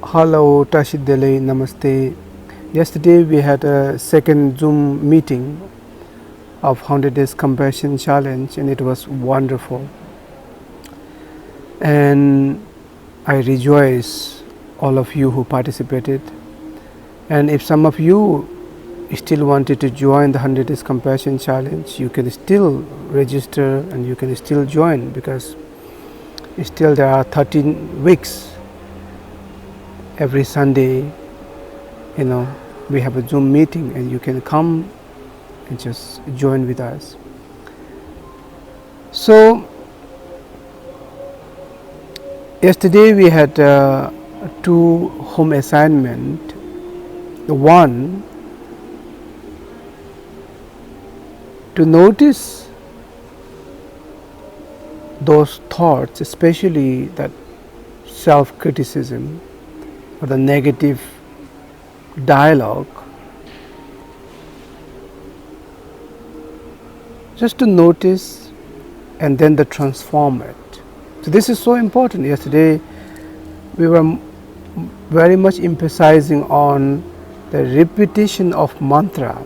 Hello, Tashidele, Namaste. Yesterday we had a second Zoom meeting of 100 Days Compassion Challenge and it was wonderful. And I rejoice all of you who participated. And if some of you still wanted to join the 100 Days Compassion Challenge, you can still register and you can still join because still there are 13 weeks. Every Sunday, we have a Zoom meeting and you can come and just join with us. So, yesterday we had two home assignment. The one, to notice those thoughts, especially that self-criticism or the negative dialogue, just to notice and then to transform it. So this is so important. Yesterday we were very much emphasizing on the repetition of mantra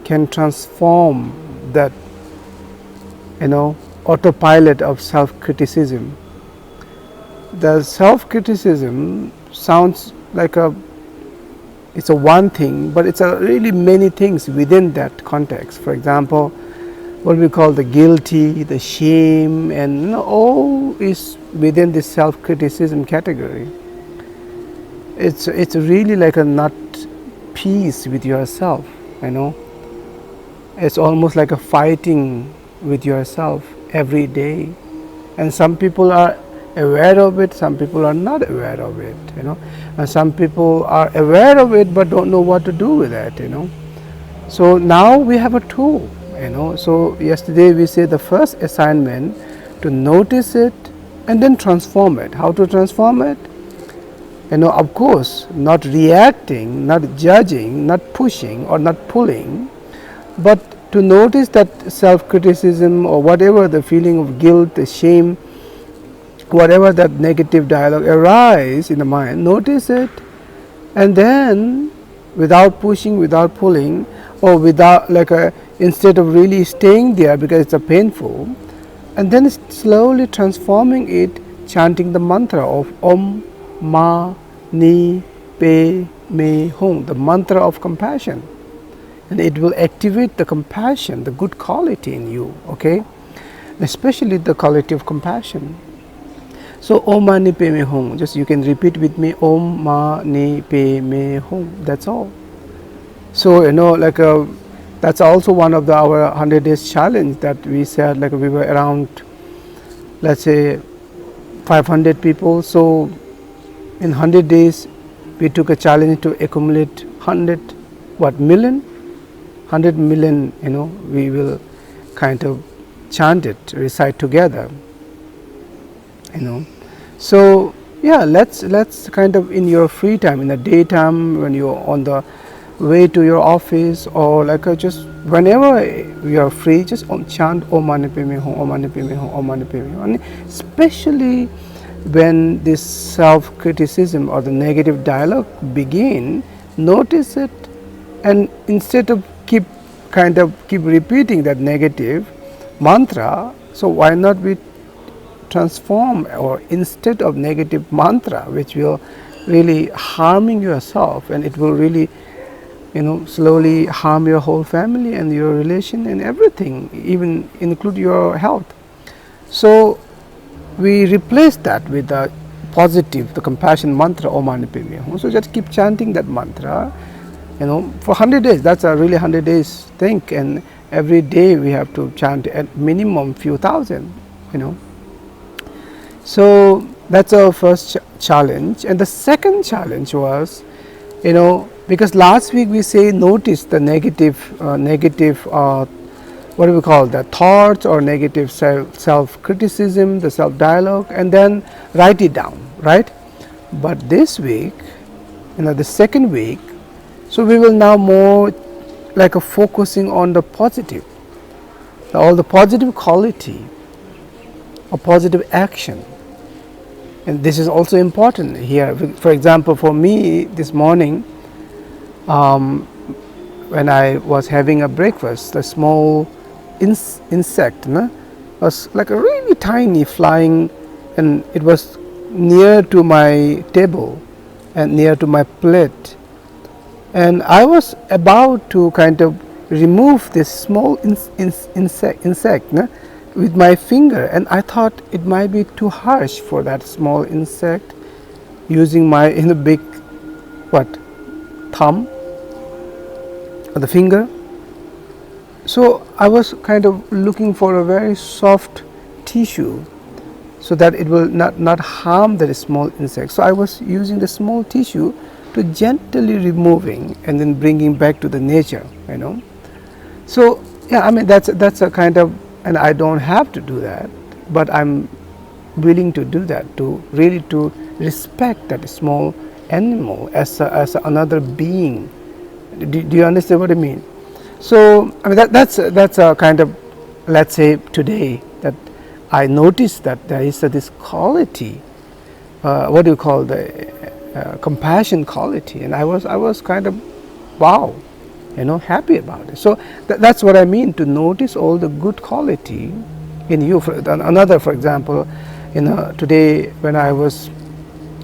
can transform that autopilot of self-criticism. The self-criticism sounds like it's a one thing, but it's a really many things within that context. For example, what we call the guilty, the shame, and all is within this self-criticism category. It's really like a not peace with yourself. It's almost like a fighting with yourself every day, and some people are aware of it, some people are not aware of it, and some people are aware of it but don't know what to do with it, So now we have a tool, So yesterday we said the first assignment to notice it and then transform it. How to transform it? Of course, not reacting, not judging, not pushing or not pulling, but to notice that self-criticism or whatever the feeling of guilt, the shame, whatever that negative dialogue arises in the mind, notice it, and then without pushing, without pulling, or without instead of really staying there because it's a painful, and then slowly transforming it, chanting the mantra of Om Ma Ni Pe Me Hum, the mantra of compassion, and it will activate the compassion, the good quality in you, okay, especially the quality of compassion. So Om Mani Pe Me Hum, just you can repeat with me, Om Mani Pe Me Hum, that's all. So that's also one of our 100 days challenge that we said, we were around, let's say 500 people. So in 100 days we took a challenge to accumulate 100 million, we will kind of chant it, recite together. So yeah, let's kind of in your free time, in the daytime, when you're on the way to your office, or just whenever you are free, just chant Om Mani Pe Me Hum, Om Mani Pe Me Hum, Om Mani Pe Me Hum. Especially when this self-criticism or the negative dialogue begin, notice it, and instead of keep repeating that negative mantra, so why not we transform, or instead of negative mantra which will really harming yourself, and it will really slowly harm your whole family and your relation and everything, even include your health. So we replace that with the positive, the compassion mantra, Om Mani Pe Me Hum. So just keep chanting that mantra, for 100 days. That's a really 100 days thing, and every day we have to chant at minimum few thousand, So that's our first challenge. And the second challenge was, because last week we say notice the negative, what do we call that, thoughts or negative self-criticism, the self-dialogue, and then write it down, right? But this week, the second week, so we will now more focusing on the positive, all the positive quality or positive action. And this is also important here. For example, for me this morning, when I was having a breakfast, a small insect was like a really tiny flying, and it was near to my table and near to my plate. And I was about to kind of remove this small insect with my finger, and I thought it might be too harsh for that small insect using my big thumb or the finger. So I was kind of looking for a very soft tissue so that it will not harm that small insect. So I was using the small tissue to gently removing and then bringing back to the nature, So yeah, I mean that's a kind of, and I don't have to do that, but I'm willing to do that, to really to respect that small animal as another being. Do you understand what I mean? So I mean that's a kind of, let's say today that I noticed that there is this quality, what do you call the compassion quality, and I was kind of wow, happy about it. So that's what I mean, to notice all the good quality in you. For example, today when I was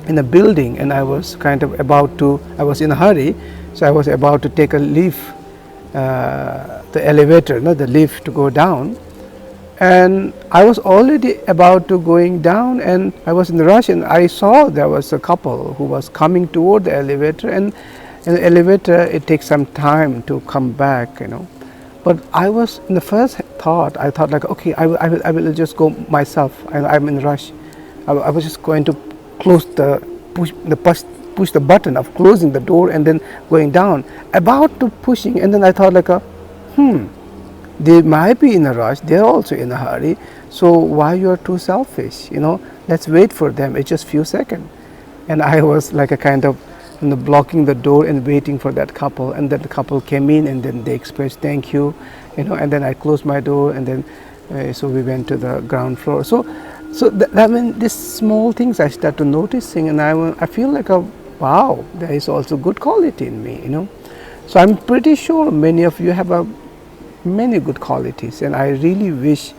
in a building and I was kind of I was in a hurry, so I was about to take a lift, the elevator, the lift to go down, and I was already about to going down, and I was in a rush, and I saw there was a couple who was coming toward the elevator, and in the elevator it takes some time to come back, but I was in the first thought, I thought like, okay, I will just go myself, I'm in a rush. I was just going to push the button of closing the door and then going down, about to pushing, and then I thought like they might be in a rush, they're also in a hurry, so why you are too selfish, let's wait for them, it's just few seconds. And I was like a kind of blocking the door and waiting for that couple, and then the couple came in and then they expressed thank you, and then I closed my door, and then so we went to the ground floor. So I mean, these small things I start to noticing, and I feel like wow, there is also good quality in me, So I'm pretty sure many of you have many good qualities, and I really wish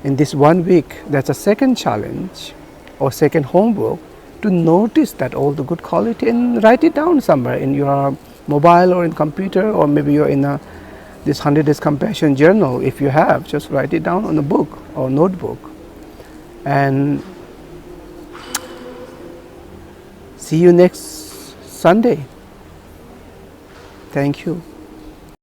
in this 1 week, that's a second challenge or second homework, to notice that all the good quality and write it down somewhere in your mobile or in computer, or maybe you're in this 100 days compassion journal. If you have, just write it down on a book or notebook, and see you next Sunday. Thank you.